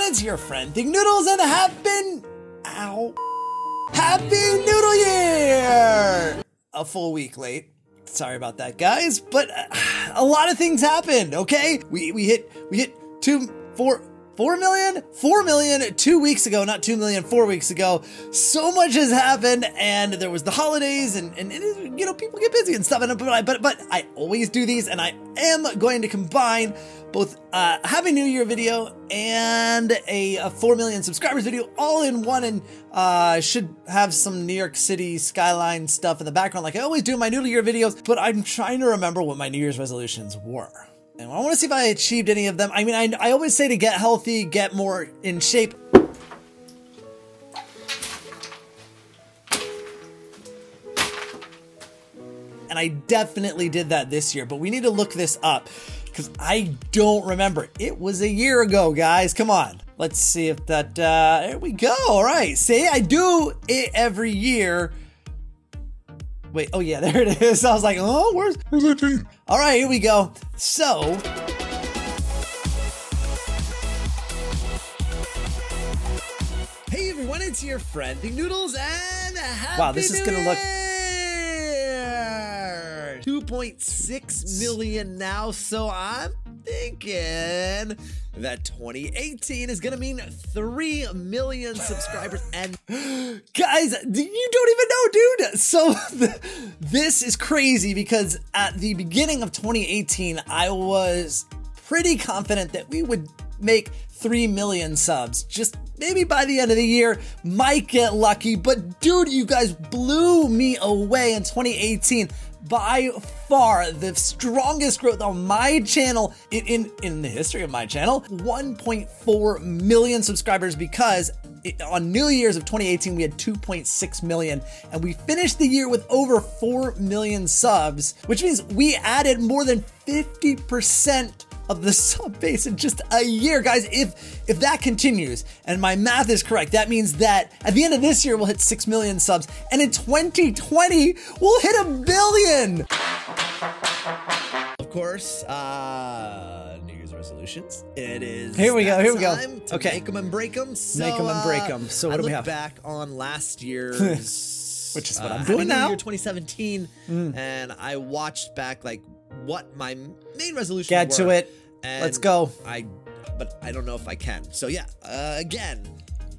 it's your friend Thinknoodles, and Happy Noodle Year! A full week late. Sorry about that, guys, but a lot of things happened, okay? We hit 4 million 2 weeks ago, not 2 million 4 weeks ago. So much has happened, and there was the holidays, and you know, people get busy and stuff. But I always do these, and I am going to combine both Happy New Year video and a 4 million subscribers video all in one, and should have some New York City skyline stuff in the background like I always do in my Noodle Year videos. But I'm trying to remember what my New Year's resolutions were. And I want to see if I achieved any of them. I mean, I always say to get healthy, get more in shape. And I definitely did that this year, but we need to look this up because I don't remember. It was a year ago, guys. Come on. Let's see if that, there we go. All right. See, I do it every year. Wait, oh yeah, there it is. I was like, oh, where's that thing? All right, here we go. So, hey everyone, it's your friend Thinknoodles, and Happy wow, this is gonna look 2.6 million now. So I'm thinking that 2018 is gonna mean 3 million subscribers. And guys, you don't even know, dude. So this is crazy because at the beginning of 2018, I was pretty confident that we would make 3 million subs. Just maybe by the end of the year, might get lucky. But dude, you guys blew me away in 2018. By far the strongest growth on my channel in the history of my channel. 1.4 million subscribers, because on New Year's of 2018 we had 2.6 million, and we finished the year with over 4 million subs, which means we added more than 50% of the sub base in just a year. Guys, if that continues and my math is correct, that means that at the end of this year we'll hit 6 million subs, and in 2020 we'll hit 1 billion. Of course, New Year's resolutions. It is here we go. Time to okay, make them and break them. So, make them and break them. So what do we have? Back on last year's, which is what I'm doing now. New Year 2017, and I watched back like what my main resolutions were. Get to it. Let's go. But I don't know if I can. So yeah, again,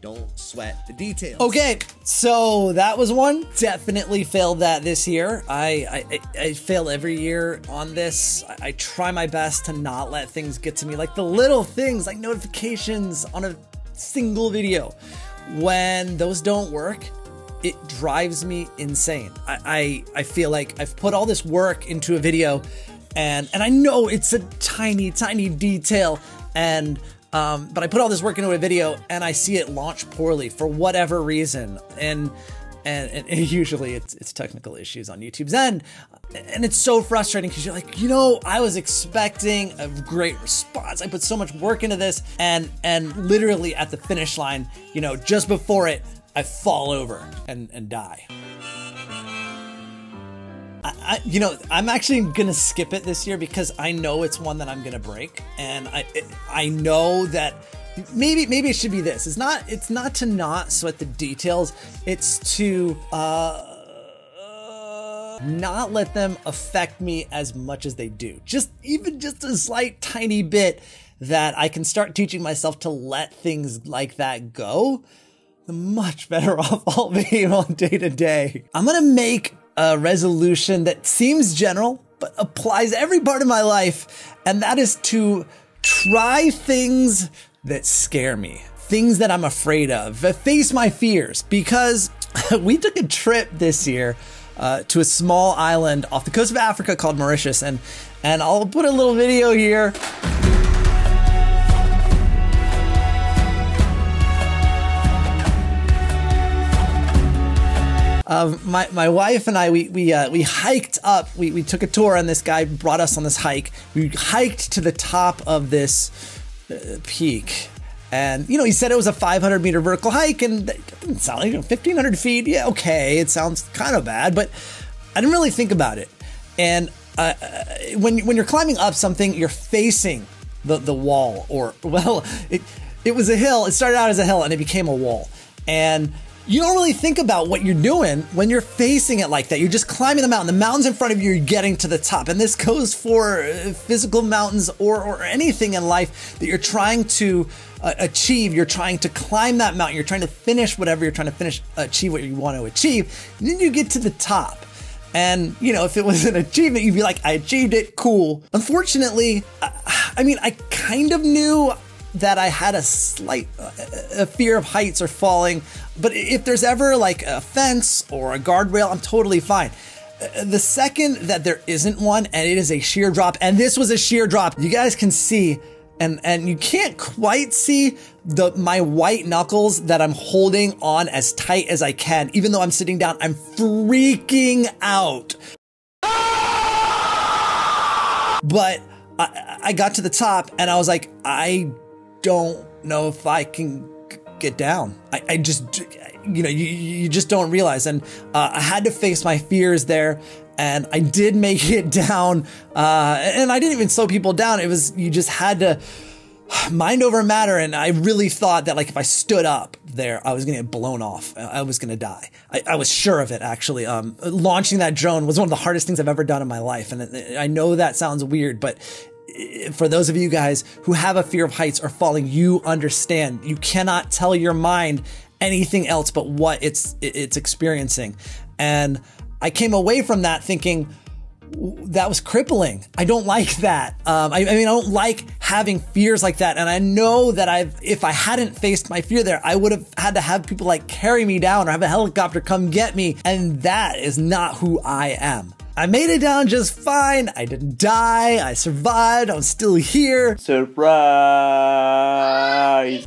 don't sweat the details. Okay, so that was one. Definitely failed that this year. I fail every year on this. I try my best to not let things get to me, like the little things, like notifications on a single video. When those don't work, it drives me insane. I feel like I've put all this work into a video, and I know it's a tiny detail, and but I put all this work into a video and I see it launch poorly for whatever reason, and usually it's technical issues on YouTube's end, and it's so frustrating because you're like, you know, I was expecting a great response. I put so much work into this, and literally at the finish line, you know, just before it, I fall over and die. You know, I'm actually gonna skip it this year because I know it's one that I'm gonna break, and I know that maybe it should be this. It's not to not sweat the details. It's to not let them affect me as much as they do. Even just a slight tiny bit, that I can start teaching myself to let things like that go, the much better off I'll be on day to day. I'm gonna make a resolution that seems general, but applies every part of my life, and that is to try things that scare me, things that I'm afraid of, face my fears, because we took a trip this year to a small island off the coast of Africa called Mauritius, and I'll put a little video here. My wife and I, we hiked up, we took a tour, and this guy brought us on this hike. We hiked to the top of this peak, and you know, he said it was a 500-meter vertical hike, and it didn't sound like 1,500 feet. Yeah, okay, it sounds kind of bad, but I didn't really think about it. And when you're climbing up something, you're facing the wall, or well, It was a hill. It started out as a hill and it became a wall. And you don't really think about what you're doing when you're facing it like that. You're just climbing the mountain. The mountain's in front of you, you're getting to the top. And this goes for physical mountains or anything in life that you're trying to achieve. You're trying to climb that mountain. You're trying to finish whatever you're trying to achieve what you want to achieve. And then you get to the top. And, you know, if it was an achievement, you'd be like, I achieved it, cool. Unfortunately, I mean, I kind of knew that I had a slight fear of heights or falling, but if there's ever like a fence or a guardrail, I'm totally fine. The second that there isn't one and it is a sheer drop, and this was a sheer drop, you guys can see, and you can't quite see my white knuckles that I'm holding on as tight as I can. Even though I'm sitting down, I'm freaking out. But I got to the top and I was like, I don't know if I can get down. I just, you know, you just don't realize. And I had to face my fears there, and I did make it down. And I didn't even slow people down. It was, you just had to mind over matter. And I really thought that like if I stood up there, I was gonna get blown off. I was gonna die. I was sure of it, actually. Launching that drone was one of the hardest things I've ever done in my life. And I know that sounds weird, but for those of you guys who have a fear of heights or falling, you understand. You cannot tell your mind anything else but what it's experiencing. And I came away from that thinking, that was crippling. I don't like that. I mean, I don't like having fears like that. And I know that if I hadn't faced my fear there, I would have had to have people like carry me down or have a helicopter come get me. And that is not who I am. I made it down just fine. I didn't die. I survived. I'm still here. Surprise!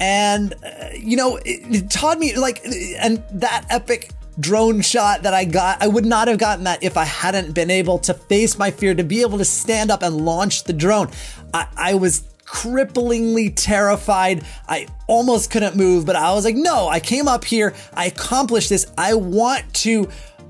And, you know, it taught me, like, and that epic drone shot that I got, I would not have gotten that if I hadn't been able to face my fear, to be able to stand up and launch the drone. I was cripplingly terrified. I almost couldn't move, but I was like, no, I came up here. I accomplished this. I want to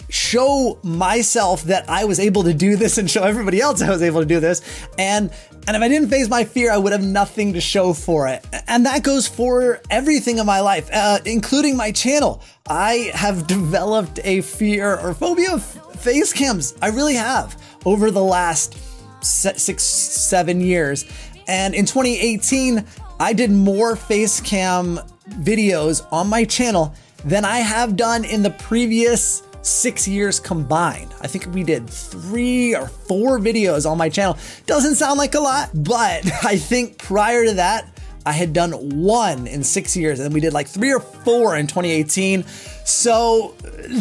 show myself that I was able to do this and show everybody else I was able to do this. And if I didn't face my fear, I would have nothing to show for it. And that goes for everything in my life, including my channel. I have developed a fear or phobia of face cams. I really have, over the last 6-7 years. And in 2018, I did more face cam videos on my channel than I have done in the previous 6 years combined. I think we did 3 or 4 videos on my channel. Doesn't sound like a lot, but I think prior to that, I had done 1 in 6 years, and then we did like 3 or 4 in 2018. So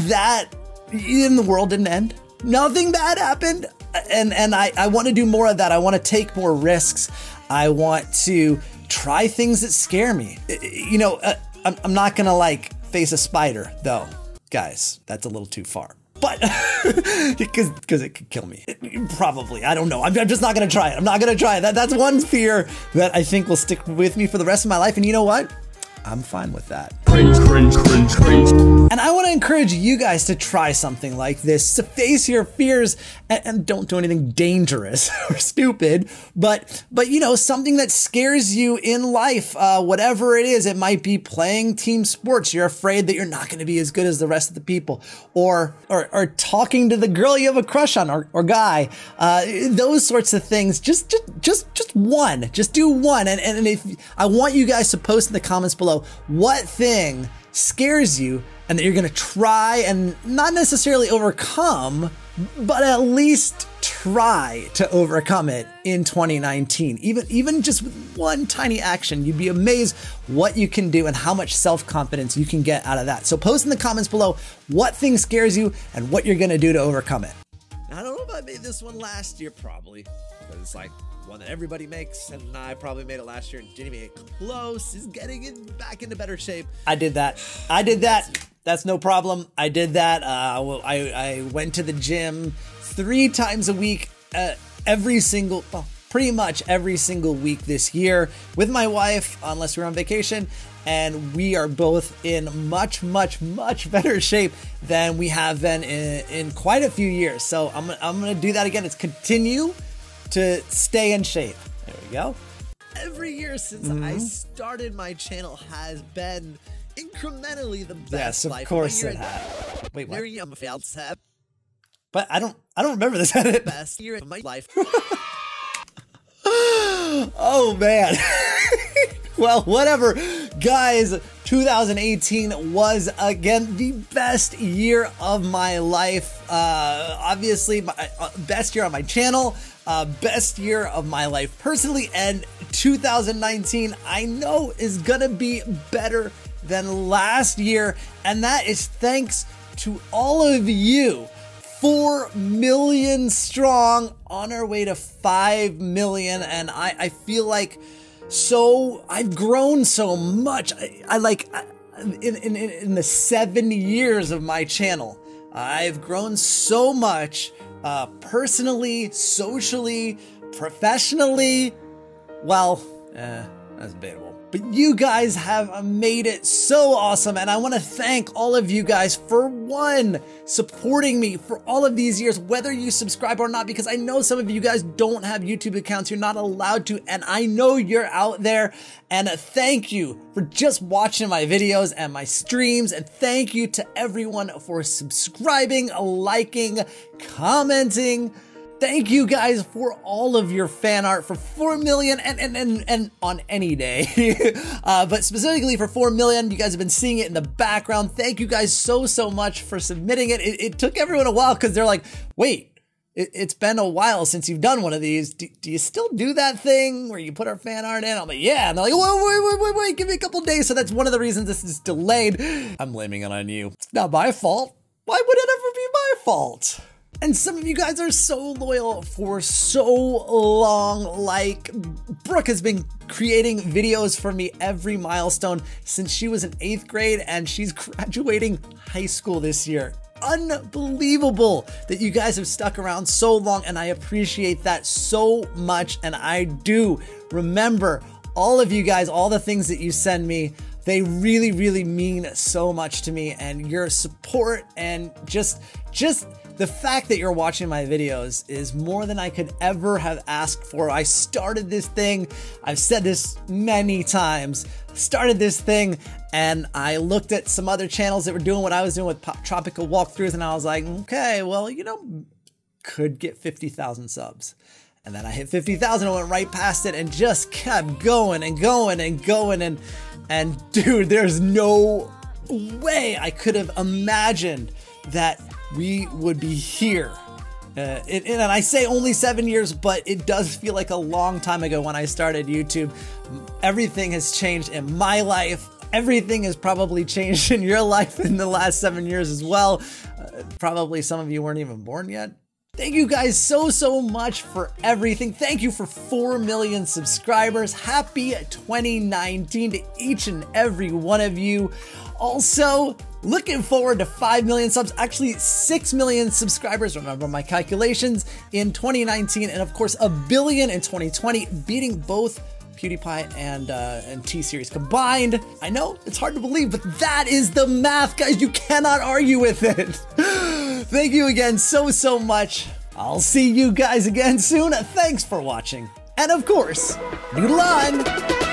that in the world didn't end. Nothing bad happened. And I want to do more of that. I want to take more risks. I want to try things that scare me. You know, I'm not gonna like face a spider though. Guys, that's a little too far, but because it could kill me. Probably, I don't know. I'm just not gonna try it. I'm not gonna try it. That's one fear that I think will stick with me for the rest of my life. And you know what? I'm fine with that. Cringe, cringe, cringe, cringe. And I want to encourage you guys to try something like this, to face your fears and don't do anything dangerous or stupid, but you know, something that scares you in life, whatever it is. It might be playing team sports. You're afraid that you're not going to be as good as the rest of the people, or talking to the girl you have a crush on, or guy, those sorts of things. Just one, just do one. And if I want you guys to post in the comments below what thing scares you and that you're gonna try and not necessarily overcome, but at least try to overcome it in 2019. Even just with one tiny action, you'd be amazed what you can do and how much self-confidence you can get out of that. So post in the comments below what thing scares you and what you're gonna do to overcome it. I don't know if I made this one last year, probably, because it's like one that everybody makes, and I probably made it last year and didn't even get close. Is getting it back into better shape. I did that. That's no problem. I did that. I went to the gym 3 times a week, pretty much every single week this year with my wife, unless we're on vacation. And we are both in much better shape than we have been in quite a few years. So I'm gonna do that again. It's continue to stay in shape. There we go. every year since I started my channel has been incrementally the best. Yes, of course it has. Wait, what? But I don't remember this edit. Best year of my life. Oh man. Well, whatever. Guys, 2018 was again the best year of my life. Obviously, my best year on my channel, best year of my life personally, and 2019 I know is gonna be better than last year, and that is thanks to all of you. 4 million strong, on our way to 5 million, and I feel like I've grown so much. In the 7 years of my channel, I've grown so much, personally, socially, professionally. Well, that's debatable. But you guys have made it so awesome, and I want to thank all of you guys for supporting me for all of these years, whether you subscribe or not, because I know some of you guys don't have YouTube accounts, you're not allowed to, and I know you're out there, and thank you for just watching my videos and my streams, and thank you to everyone for subscribing, liking, commenting. Thank you guys for all of your fan art for 4 million and on any day. But specifically for 4 million, you guys have been seeing it in the background. Thank you guys so much for submitting it. It took everyone a while because they're like, wait, it's been a while since you've done one of these. Do you still do that thing where you put our fan art in? I'm like, yeah. And they're like, wait, give me a couple days. So that's one of the reasons this is delayed. I'm blaming it on you. It's not my fault. Why would it ever be my fault? And some of you guys are so loyal for so long. Like, Brooke has been creating videos for me every milestone since she was in 8th grade, and she's graduating high school this year. Unbelievable that you guys have stuck around so long, and I appreciate that so much. And I do remember all of you guys, all the things that you send me. They really mean so much to me, and your support and just the fact that you're watching my videos is more than I could ever have asked for. I started this thing, I've said this many times, started this thing, and I looked at some other channels that were doing what I was doing with Tropical Walkthroughs, and I was like, okay, well, you know, could get 50,000 subs. And then I hit 50,000 and went right past it and just kept going and going and going. And dude, there's no way I could have imagined that we would be here. And I say only 7 years, but it does feel like a long time ago when I started YouTube. Everything has changed in my life. Everything has probably changed in your life in the last 7 years as well. Probably some of you weren't even born yet. Thank you guys so much for everything. Thank you for 4 million subscribers. Happy 2019 to each and every one of you. Also, looking forward to 5 million subs, actually 6 million subscribers, remember my calculations, in 2019, and of course a billion in 2020, beating both PewDiePie and T-Series combined. I know, it's hard to believe, but that is the math, guys. You cannot argue with it. Thank you again so much. I'll see you guys again soon. Thanks for watching. And of course, noodle on!